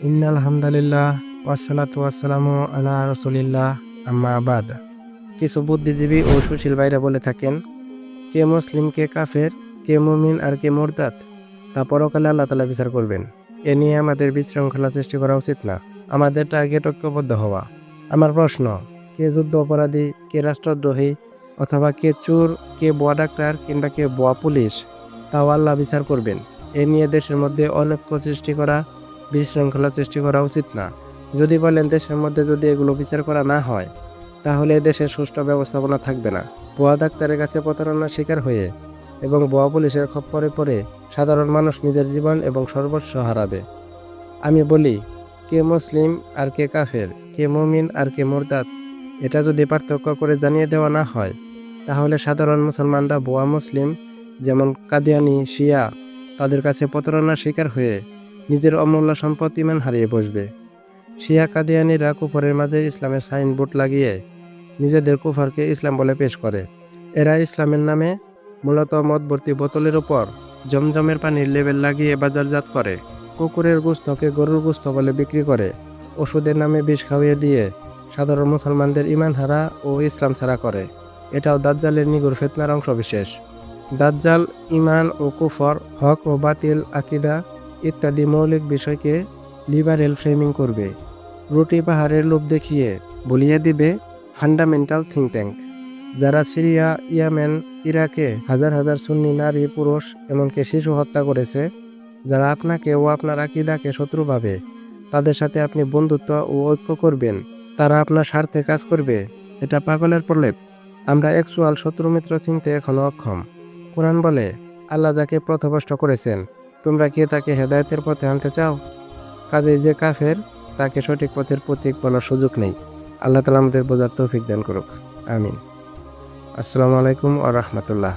ইন্নাল হামদালিল্লাহ ওয়াসসালাতু ওয়াসসালামু আলা রাসূলিল্লাহ আম্মা বাদ। কিছু বুদ্ধিজীবী ও সুশীল ভাইরা বলে থাকেন, কে মুসলিম কে কাফের, কে মুমিন আর কে মুরতাদ তা পরকালে আল্লাহ তাআলা বিচার করবেন। এ নিয়ে আমাদের বিশৃঙ্খলা সৃষ্টি করা উচিত না। আমাদের টার্গেট ঐক্যবদ্ধ হওয়া। আমার প্রশ্ন, কে যুদ্ধ অপরাধী, কে রাষ্ট্রদ্রোহী, অথবা কে চোর, কে ভুয়া ডাক্তার কিংবা কে ভুয়া পুলিশ, তাও আল্লাহ বিচার করবেন। এ নিয়ে দেশের মধ্যে অনৈক্য সৃষ্টি করা, বিশৃঙ্খলা সৃষ্টি করা উচিত না। যদি বলেন দেশের মধ্যে যদি এগুলো বিচার করা না হয়, তাহলে দেশের সুষ্ঠু ব্যবস্থাপনা থাকবে না। ভুয়া ডাক্তারের কাছে প্রতারণার শিকার হয়ে এবং ভুয়া পুলিশের খপ্পরে পড়ে সাধারণ মানুষ নিজের জীবন এবং সর্বস্ব হারাবে। আমি বলি, কে মুসলিম আর কে কাফের, কে মুমিন আর কে মুরতাদ, এটা যদি পার্থক্য করে জানিয়ে দেওয়া না হয়, তাহলে সাধারণ মুসলমানরা ভুয়া মুসলিম যেমন কাদিয়ানি, শিয়া তাদের কাছে প্রতারণার শিকার হয়ে নিজের অমূল্য সম্পদ ইমান হারিয়ে বসবে। শিয়া কাদিয়ানিরা কুফরের মাঝে ইসলামের সাইনবোর্ড লাগিয়ে নিজেদের কুফরকে ইসলাম বলে পেশ করে। এরা ইসলামের নামে মূলত মদভর্তি বোতলের উপর জমজমের পানির লেবেল লাগিয়ে বাজারজাত করে। কুকুরের গোশতকে গরুর গোশত বলে বিক্রি করে। ওষুধের নামে বিষ খাওয়িয়ে দিয়ে সাধারণ মুসলমানদের ইমান হারা ও ইসলাম ছাড়া করে। এটাও দাজ্জালের নিগুড় ফিতনার অংশবিশেষ। দাজ্জাল ইমান ও কুফর, হক ও বাতিল, আকিদা ইত্যাদি মৌলিক বিষয়কে লিবারেল ফ্রেমিং করবে। রুটি পাহাড়ের লোভ দেখিয়ে বলিয়ে দিবে ফান্ডামেন্টাল থিঙ্ক ট্যাঙ্ক। যারা সিরিয়া, ইয়েমেন, ইরাকে হাজার হাজার সুন্নি নারী, পুরুষ এমনকি শিশু হত্যা করেছে, যারা আপনাকে ও আপনার আকিদাকে শত্রু ভাবে, তাদের সাথে আপনি বন্ধুত্ব ও ঐক্য করবেন, তারা আপনার স্বার্থে কাজ করবে, এটা পাগলের প্রলেপ। আমরা অ্যাকচুয়াল শত্রু মিত্র চিনতে এখনো অক্ষম। কোরআন বলে, আল্লাহ যাকে পথভ্রষ্ট করেছেন, তোমরা কি তাকে হেদায়েতের পথে আনতে চাও? কাজেই যে কাফের, তাকে সঠিক পথের প্রতীক বলার সুযোগ নেই। আল্লাহ তাআলা আমাদের বোঝার তৌফিক দান করুক। আমিন। আসসালামু আলাইকুম ওয়া রাহমাতুল্লাহ।